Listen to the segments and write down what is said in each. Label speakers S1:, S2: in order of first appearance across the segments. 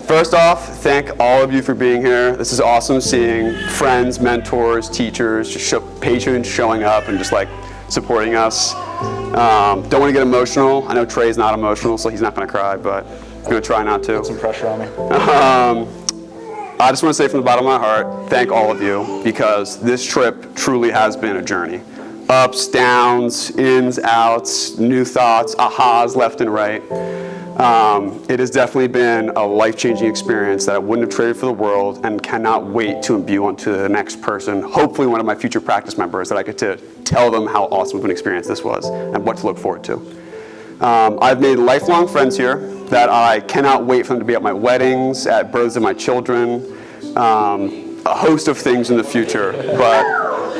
S1: First off, thank all of you for being here. This is awesome seeing friends, mentors, teachers, patrons showing up and just like supporting us. Don't want to get emotional. I know Trey's not emotional, so he's not going to cry, but I'm going to try not to.
S2: Put some pressure on me.
S1: I just want to say from the bottom of my heart, thank all of you, because this trip truly has been a journey. Ups, downs, ins, outs, new thoughts, ahas left and right. It has definitely been a life-changing experience that I wouldn't have traded for the world, and cannot wait to imbue onto the next person, hopefully one of my future practice members, that I get to tell them how awesome of an experience this was and what to look forward to. I've made lifelong friends here that I cannot wait for them to be at my weddings, at births of my children, a host of things in the future. But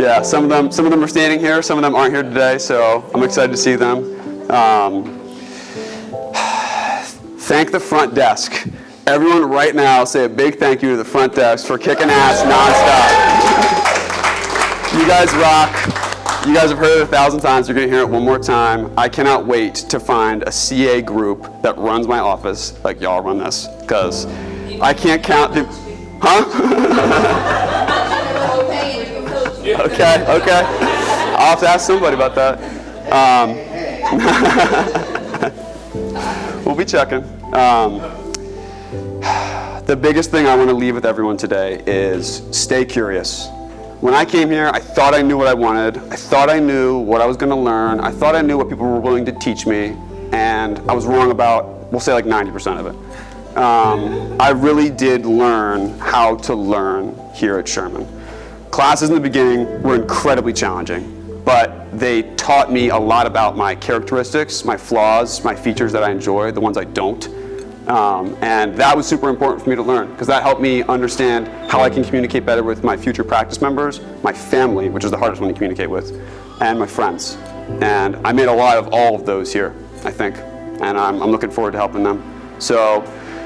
S1: yeah, some of them are standing here, some of them aren't here today, so I'm excited to see them. Thank the front desk. Everyone right now say a big thank you to the front desk for kicking ass nonstop. You guys rock. You guys have heard it 1,000 times. You're gonna hear it one more time. I cannot wait to find a CA group that runs my office like y'all run this, because I can't count the, huh? Okay. I'll have to ask somebody about that. We'll be checking. The biggest thing I want to leave with everyone today is stay curious. When I came here, I thought I knew what I wanted. I thought I knew what I was going to learn. I thought I knew what people were willing to teach me, and I was wrong about, we'll say, like 90% of it. I really did learn how to learn here at Sherman. Classes in the beginning were incredibly challenging, but they taught me a lot about my characteristics, my flaws, my features that I enjoy, the ones I don't. And that was super important for me to learn, because that helped me understand how I can communicate better with my future practice members, my family, which is the hardest one to communicate with, and my friends. And I made a lot of all of those here, I think, and I'm looking forward to helping them. So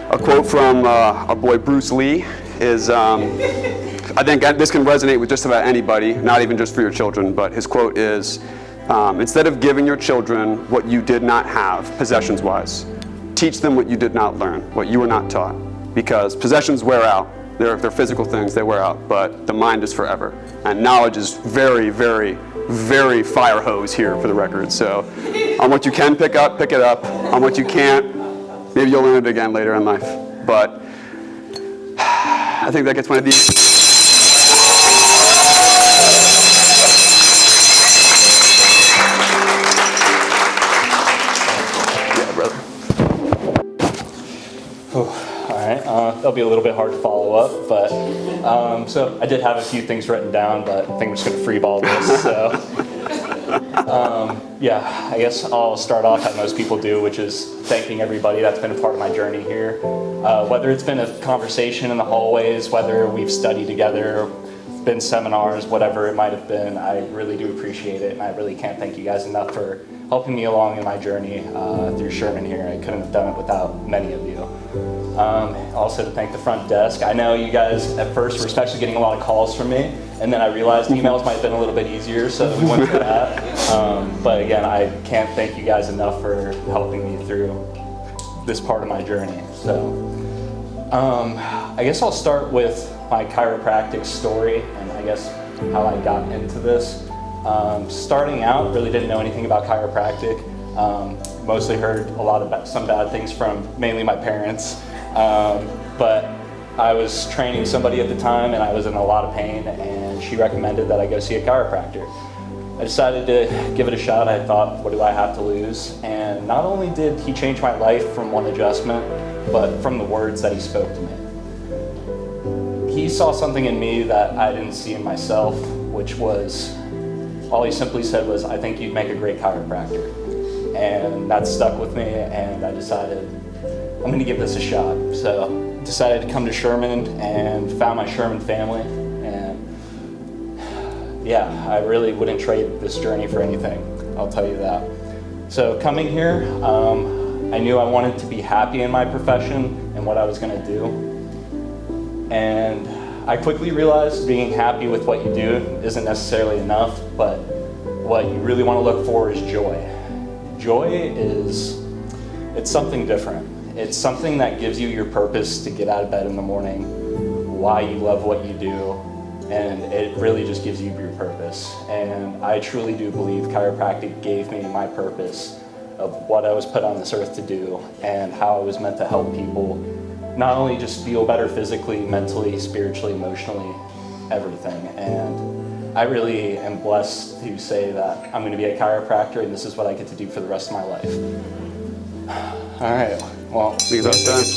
S1: a quote from our boy Bruce Lee is, I think this can resonate with just about anybody, not even just for your children, but his quote is, instead of giving your children what you did not have, possessions-wise, teach them what you did not learn, what you were not taught. Because possessions wear out. They're physical things, they wear out, but the mind is forever. And knowledge is very, very, very fire hose here, for the record. So on what you can pick up, pick it up. On what you can't, maybe you'll learn it again later in life. But I think that gets one of these.
S2: That'll be a little bit hard to follow up, but so I did have a few things written down, but I think I'm just going to freeball this. So yeah, I guess I'll start off how most people do, which is thanking everybody that's been a part of my journey here. Whether it's been a conversation in the hallways, whether we've studied together, been seminars, whatever it might have been, I really do appreciate it, and I really can't thank you guys enough for helping me along in my journey through Sherman here. I couldn't have done it without many of you. Also to thank the front desk. I know you guys at first were especially getting a lot of calls from me, and then I realized emails might have been a little bit easier, so we went for that. But again, I can't thank you guys enough for helping me through this part of my journey. So I guess I'll start with my chiropractic story, and I guess how I got into this. Starting out, really didn't know anything about chiropractic. Mostly heard a lot about some bad things from mainly my parents. But I was training somebody at the time, and I was in a lot of pain, and she recommended that I go see a chiropractor. I decided to give it a shot. I thought, what do I have to lose? And not only did he change my life from one adjustment, but from the words that he spoke to me. He saw something in me that I didn't see in myself, which was, all he simply said was, I think you'd make a great chiropractor. And that stuck with me, and I decided, I'm gonna give this a shot. So decided to come to Sherman and found my Sherman family. And yeah, I really wouldn't trade this journey for anything, I'll tell you that. So coming here, I knew I wanted to be happy in my profession and what I was gonna do. And I quickly realized being happy with what you do isn't necessarily enough, but what you really want to look for is joy. Joy it's something different. It's something that gives you your purpose to get out of bed in the morning, why you love what you do, and it really just gives you your purpose. And I truly do believe chiropractic gave me my purpose of what I was put on this earth to do and how I was meant to help people not only just feel better physically, mentally, spiritually, emotionally, everything. And I really am blessed to say that I'm going to be a chiropractor and this is what I get to do for the rest of my life. All right, well,
S1: Let's go.
S2: Let's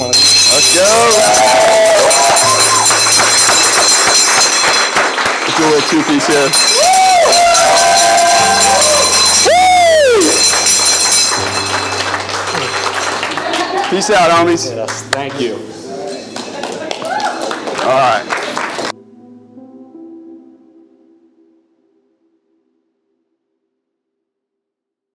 S1: Let's do a little two-piece here. Peace out, homies.
S2: Yes, thank you.
S1: All right.